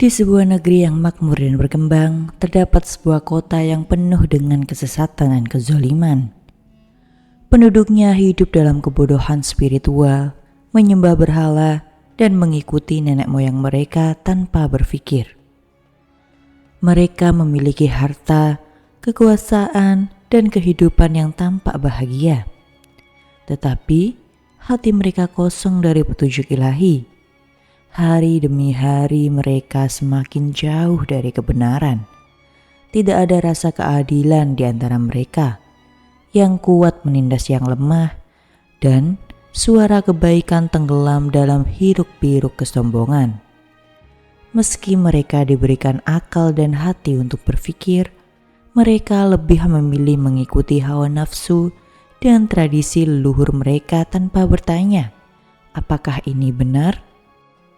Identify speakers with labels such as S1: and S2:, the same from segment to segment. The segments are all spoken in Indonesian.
S1: Di sebuah negeri yang makmur dan berkembang, terdapat sebuah kota yang penuh dengan kesesatan dan kezaliman. Penduduknya hidup dalam kebodohan spiritual, menyembah berhala, dan mengikuti nenek moyang mereka tanpa berpikir. Mereka memiliki harta, kekuasaan, dan kehidupan yang tampak bahagia. Tetapi hati mereka kosong dari petunjuk ilahi. Hari demi hari mereka semakin jauh dari kebenaran. Tidak ada rasa keadilan di antara mereka. Yang kuat menindas yang lemah, dan suara kebaikan tenggelam dalam hiruk-pikuk kesombongan. Meski mereka diberikan akal dan hati untuk berpikir, mereka lebih memilih mengikuti hawa nafsu dan tradisi leluhur mereka tanpa bertanya, apakah ini benar?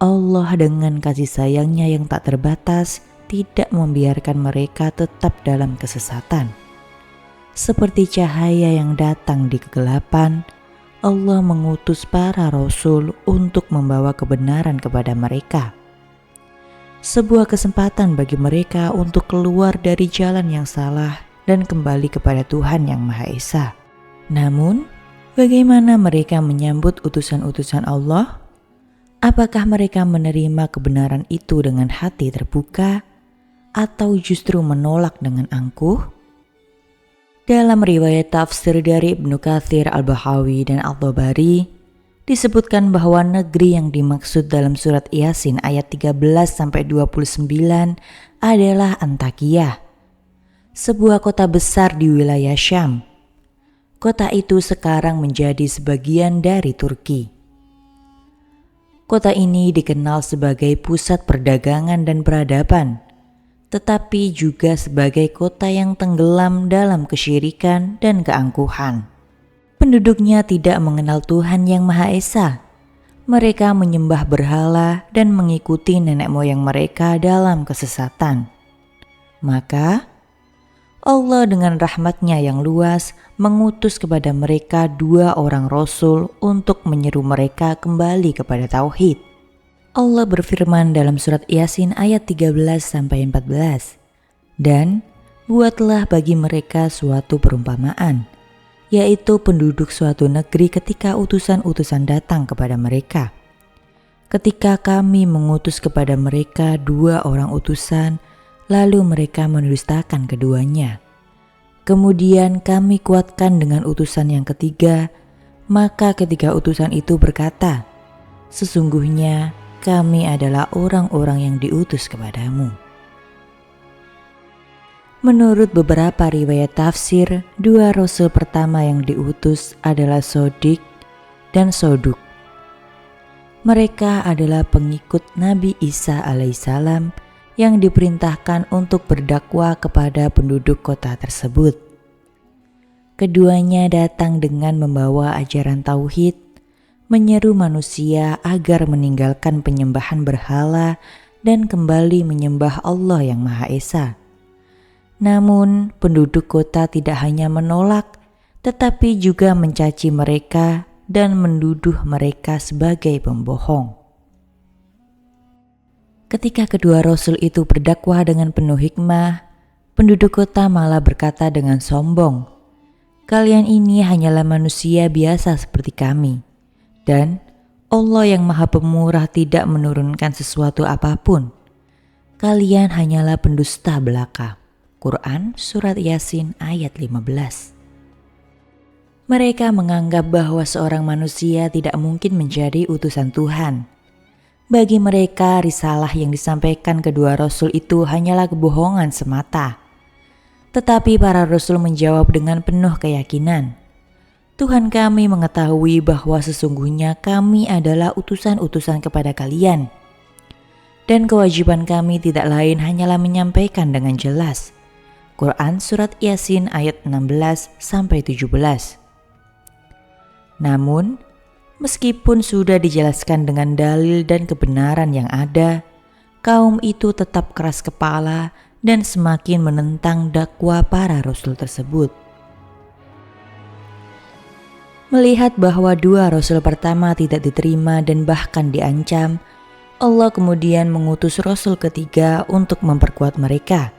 S1: Allah dengan kasih sayangnya yang tak terbatas tidak membiarkan mereka tetap dalam kesesatan. Seperti cahaya yang datang di kegelapan, Allah mengutus para rasul untuk membawa kebenaran kepada mereka. Sebuah kesempatan bagi mereka untuk keluar dari jalan yang salah dan kembali kepada Tuhan yang Maha Esa. Namun, bagaimana mereka menyambut utusan-utusan Allah? Apakah mereka menerima kebenaran itu dengan hati terbuka atau justru menolak dengan angkuh? Dalam riwayat tafsir dari Ibnu Katsir, Al-Bahawi, dan Al-Tabari, disebutkan bahwa negeri yang dimaksud dalam surat Yasin ayat 13-29 adalah Antakya, sebuah kota besar di wilayah Syam. Kota itu sekarang menjadi sebagian dari Turki. Kota ini dikenal sebagai pusat perdagangan dan peradaban, tetapi juga sebagai kota yang tenggelam dalam kesyirikan dan keangkuhan. Penduduknya tidak mengenal Tuhan yang Maha Esa. Mereka menyembah berhala dan mengikuti nenek moyang mereka dalam kesesatan. Maka Allah dengan rahmat-Nya yang luas mengutus kepada mereka 2 orang rasul untuk menyeru mereka kembali kepada tauhid. Allah berfirman dalam surat Yasin ayat 13-14, "Dan buatlah bagi mereka suatu perumpamaan, yaitu penduduk suatu negeri ketika utusan-utusan datang kepada mereka. Ketika kami mengutus kepada mereka 2 orang utusan, lalu mereka mendustakan keduanya. Kemudian kami kuatkan dengan utusan yang ketiga, maka ketiga utusan itu berkata, sesungguhnya kami adalah orang-orang yang diutus kepadamu." Menurut beberapa riwayat tafsir, 2 rasul pertama yang diutus adalah Sodik dan Soduk. Mereka adalah pengikut Nabi Isa alaihissalam yang diperintahkan untuk berdakwah kepada penduduk kota tersebut. Keduanya datang dengan membawa ajaran tauhid, menyeru manusia agar meninggalkan penyembahan berhala dan kembali menyembah Allah yang Maha Esa. Namun, penduduk kota tidak hanya menolak, tetapi juga mencaci mereka dan menduduh mereka sebagai pembohong. Ketika kedua rasul itu berdakwah dengan penuh hikmah, penduduk kota malah berkata dengan sombong, "Kalian ini hanyalah manusia biasa seperti kami, dan Allah yang Maha Pemurah tidak menurunkan sesuatu apapun. Kalian hanyalah pendusta belaka." Quran Surat Yasin ayat 15. Mereka menganggap bahwa seorang manusia tidak mungkin menjadi utusan Tuhan. Bagi mereka, risalah yang disampaikan kedua rasul itu hanyalah kebohongan semata. Tetapi para rasul menjawab dengan penuh keyakinan, "Tuhan kami mengetahui bahwa sesungguhnya kami adalah utusan-utusan kepada kalian. Dan kewajiban kami tidak lain hanyalah menyampaikan dengan jelas." Quran Surat Yasin ayat 16-17. Namun, meskipun sudah dijelaskan dengan dalil dan kebenaran yang ada, kaum itu tetap keras kepala dan semakin menentang dakwah para rasul tersebut. Melihat bahwa 2 rasul pertama tidak diterima dan bahkan diancam, Allah kemudian mengutus Rasul ketiga untuk memperkuat mereka.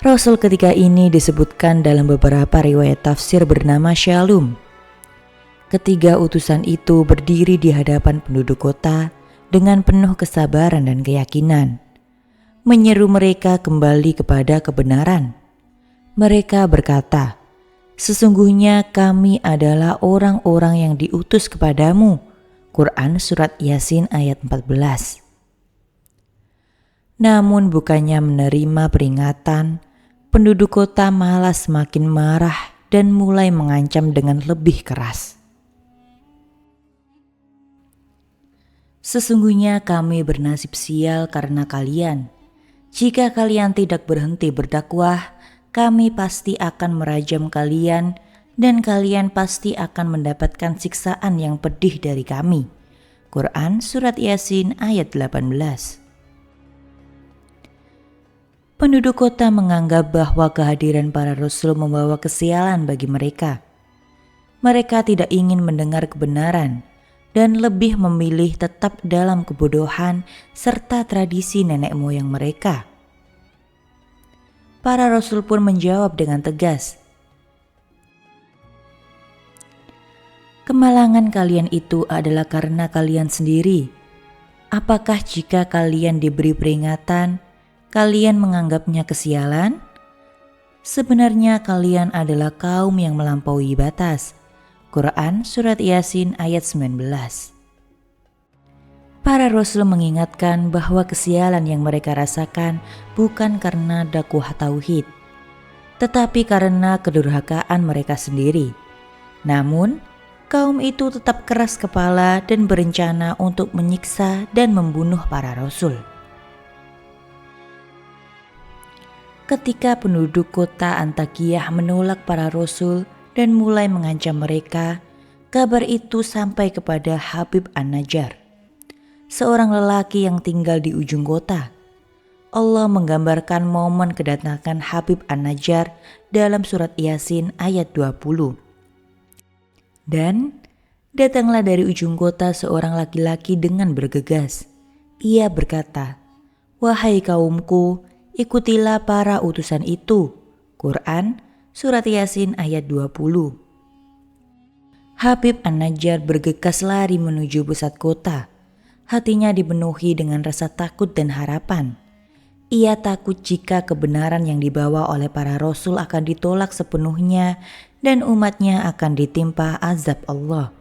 S1: Rasul ketiga ini disebutkan dalam beberapa riwayat tafsir bernama Shalum. Ketiga utusan itu berdiri di hadapan penduduk kota dengan penuh kesabaran dan keyakinan, menyeru mereka kembali kepada kebenaran. Mereka berkata, "Sesungguhnya kami adalah orang-orang yang diutus kepadamu." Quran Surat Yasin ayat 14. Namun bukannya menerima peringatan, penduduk kota malah semakin marah dan mulai mengancam dengan lebih keras. "Sesungguhnya kami bernasib sial karena kalian. Jika kalian tidak berhenti berdakwah, kami pasti akan merajam kalian dan kalian pasti akan mendapatkan siksaan yang pedih dari kami." Quran Surat Yasin ayat 18. Penduduk kota menganggap bahwa kehadiran para rasul membawa kesialan bagi mereka. Mereka tidak ingin mendengar kebenaran dan lebih memilih tetap dalam kebodohan serta tradisi nenek moyang mereka. Para rasul pun menjawab dengan tegas, "Kemalangan kalian itu adalah karena kalian sendiri. Apakah jika kalian diberi peringatan, kalian menganggapnya kesialan? Sebenarnya kalian adalah kaum yang melampaui batas." Quran Surat Yasin ayat 19. Para rasul mengingatkan bahwa kesialan yang mereka rasakan bukan karena dakwah tauhid, tetapi karena kedurhakaan mereka sendiri. Namun, kaum itu tetap keras kepala dan berencana untuk menyiksa dan membunuh para rasul. Ketika penduduk kota Antakiyah menolak para rasul dan mulai mengancam mereka, kabar itu sampai kepada Habib An-Najjar, seorang lelaki yang tinggal di ujung kota. Allah menggambarkan momen kedatangan Habib An-Najjar dalam surat Yasin ayat 20. "Dan datanglah dari ujung kota seorang laki-laki dengan bergegas. Ia berkata, 'Wahai kaumku, ikutilah para utusan itu.' Quran Surat Yasin ayat 20. Habib An-Najjar bergegas lari menuju pusat kota. Hatinya dipenuhi dengan rasa takut dan harapan. Ia takut jika kebenaran yang dibawa oleh para rasul akan ditolak sepenuhnya dan umatnya akan ditimpa azab Allah.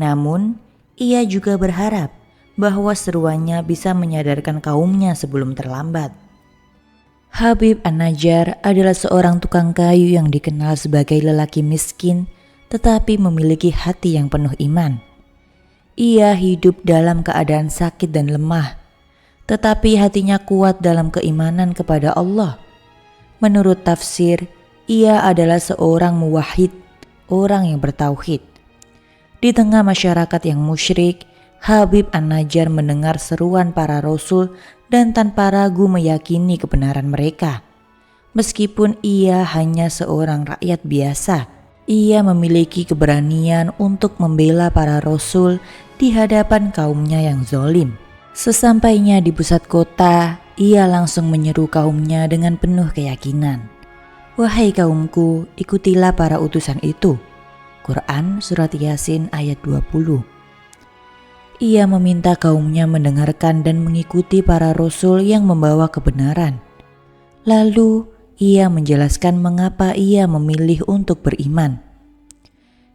S1: Namun, ia juga berharap bahwa seruannya bisa menyadarkan kaumnya sebelum terlambat. Habib An-Najjar adalah seorang tukang kayu yang dikenal sebagai lelaki miskin tetapi memiliki hati yang penuh iman. Ia hidup dalam keadaan sakit dan lemah, tetapi hatinya kuat dalam keimanan kepada Allah. Menurut tafsir, ia adalah seorang muwahhid, orang yang bertauhid. Di tengah masyarakat yang musyrik, Habib An-Najjar mendengar seruan para rasul dan tanpa ragu meyakini kebenaran mereka. Meskipun ia hanya seorang rakyat biasa, ia memiliki keberanian untuk membela para rasul di hadapan kaumnya yang zalim. Sesampainya di pusat kota, ia langsung menyeru kaumnya dengan penuh keyakinan. "Wahai kaumku, ikutilah para utusan itu." Quran Surat Yasin ayat 20. Ia meminta kaumnya mendengarkan dan mengikuti para rasul yang membawa kebenaran. Lalu ia menjelaskan mengapa ia memilih untuk beriman.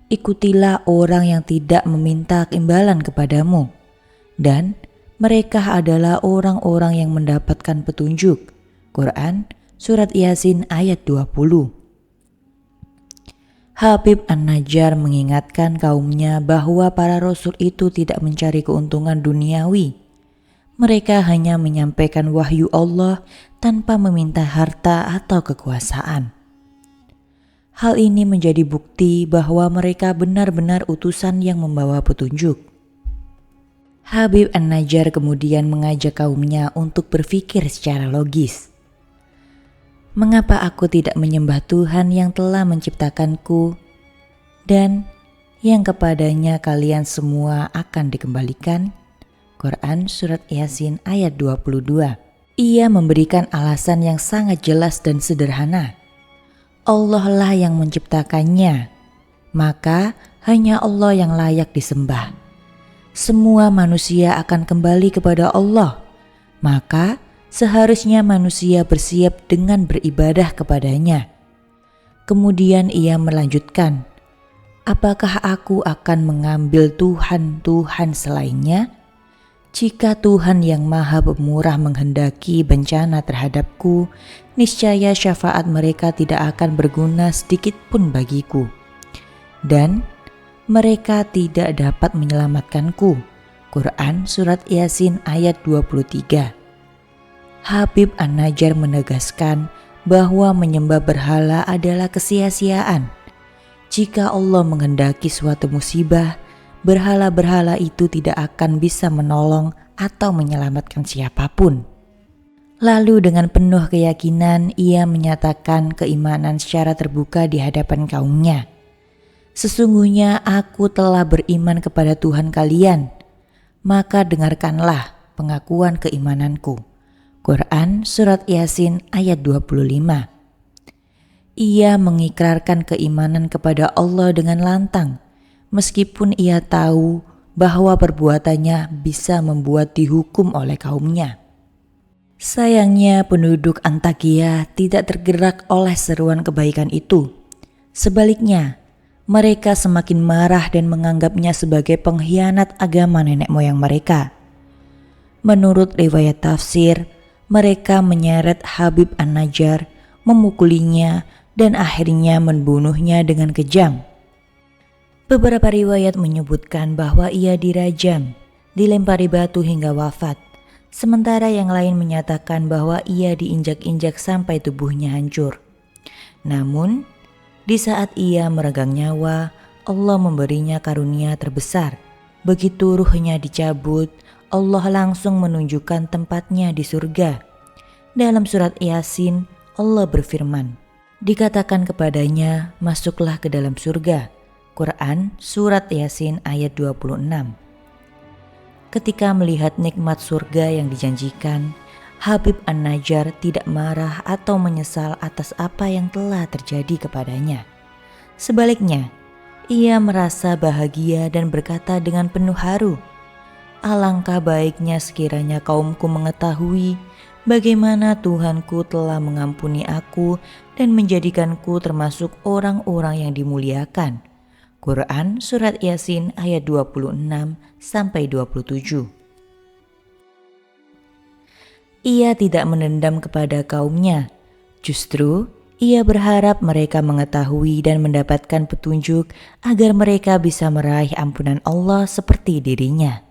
S1: "Ikutilah orang yang tidak meminta imbalan kepadamu, dan mereka adalah orang-orang yang mendapatkan petunjuk." Quran Surat Yasin ayat 20. Habib An-Najjar mengingatkan kaumnya bahwa para rasul itu tidak mencari keuntungan duniawi. Mereka hanya menyampaikan wahyu Allah tanpa meminta harta atau kekuasaan. Hal ini menjadi bukti bahwa mereka benar-benar utusan yang membawa petunjuk. Habib An-Najjar kemudian mengajak kaumnya untuk berpikir secara logis. "Mengapa aku tidak menyembah Tuhan yang telah menciptakanku dan yang kepadanya kalian semua akan dikembalikan?" Quran Surat Yasin ayat 22. Ia memberikan alasan yang sangat jelas dan sederhana. Allah lah yang menciptakannya, maka hanya Allah yang layak disembah. Semua manusia akan kembali kepada Allah, maka seharusnya manusia bersiap dengan beribadah kepadanya. Kemudian ia melanjutkan, apakah aku akan mengambil Tuhan-Tuhan selainnya? Jika Tuhan yang Maha Pemurah menghendaki bencana terhadapku, niscaya syafaat mereka tidak akan berguna sedikit pun bagiku. Dan mereka tidak dapat menyelamatkanku. Quran Surat Yasin ayat 23. Habib An-Najjar menegaskan bahwa menyembah berhala adalah kesia-siaan. Jika Allah menghendaki suatu musibah, berhala-berhala itu tidak akan bisa menolong atau menyelamatkan siapapun. Lalu dengan penuh keyakinan ia menyatakan keimanan secara terbuka di hadapan kaumnya. Sesungguhnya aku telah beriman kepada Tuhan kalian, maka dengarkanlah pengakuan keimananku. Quran Surat Yasin ayat 25. Ia mengikrarkan keimanan kepada Allah dengan lantang, meskipun ia tahu bahwa perbuatannya bisa membuat dihukum oleh kaumnya. Sayangnya penduduk Antakya tidak tergerak oleh seruan kebaikan itu. Sebaliknya, mereka semakin marah dan menganggapnya sebagai pengkhianat agama nenek moyang mereka. Menurut riwayat tafsir, mereka menyeret Habib An-Najjar, memukulinya, dan akhirnya membunuhnya dengan kejam. Beberapa riwayat menyebutkan bahwa ia dirajam, dilempari batu hingga wafat, sementara yang lain menyatakan bahwa ia diinjak-injak sampai tubuhnya hancur. Namun, di saat ia meregang nyawa, Allah memberinya karunia terbesar. Begitu ruhnya dicabut, Allah langsung menunjukkan tempatnya di surga. Dalam surat Yasin, Allah berfirman, dikatakan kepadanya, masuklah ke dalam surga. Quran Surat Yasin ayat 26. Ketika melihat nikmat surga yang dijanjikan, Habib An-Najjar tidak marah atau menyesal atas apa yang telah terjadi kepadanya. Sebaliknya, ia merasa bahagia dan berkata dengan penuh haru, alangkah baiknya sekiranya kaumku mengetahui bagaimana Tuhanku telah mengampuni aku dan menjadikanku termasuk orang-orang yang dimuliakan. Quran Surat Yasin ayat 26-27. Ia tidak menendam kepada kaumnya, justru ia berharap mereka mengetahui dan mendapatkan petunjuk agar mereka bisa meraih ampunan Allah seperti dirinya.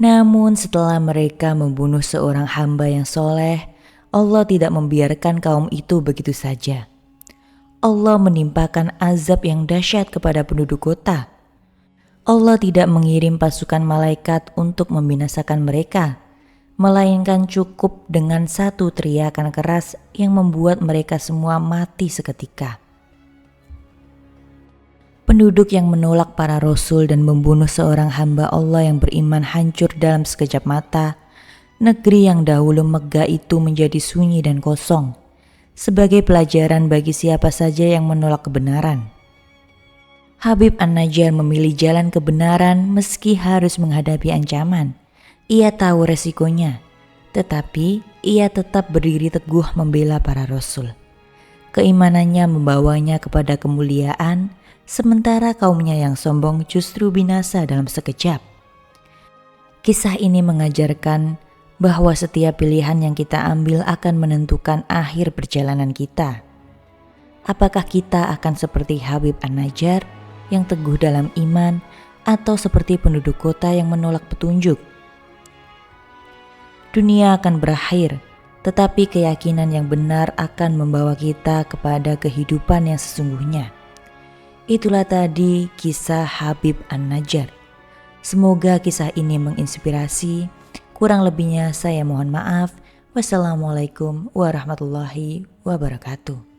S1: Namun setelah mereka membunuh seorang hamba yang soleh, Allah tidak membiarkan kaum itu begitu saja. Allah menimpakan azab yang dahsyat kepada penduduk kota. Allah tidak mengirim pasukan malaikat untuk membinasakan mereka, melainkan cukup dengan satu teriakan keras yang membuat mereka semua mati seketika. Penduduk yang menolak para rasul dan membunuh seorang hamba Allah yang beriman hancur dalam sekejap mata. Negeri yang dahulu megah itu menjadi sunyi dan kosong, sebagai pelajaran bagi siapa saja yang menolak kebenaran. Habib An-Najjar memilih jalan kebenaran meski harus menghadapi ancaman. Ia tahu resikonya, tetapi ia tetap berdiri teguh membela para rasul. Keimanannya membawanya kepada kemuliaan, sementara kaumnya yang sombong justru binasa dalam sekejap. Kisah ini mengajarkan bahwa setiap pilihan yang kita ambil akan menentukan akhir perjalanan kita. Apakah kita akan seperti Habib An-Najjar yang teguh dalam iman, atau seperti penduduk kota yang menolak petunjuk? Dunia akan berakhir, tetapi keyakinan yang benar akan membawa kita kepada kehidupan yang sesungguhnya. Itulah tadi kisah Habib An-Najjar. Semoga kisah ini menginspirasi. Kurang lebihnya saya mohon maaf. Wassalamualaikum warahmatullahi wabarakatuh.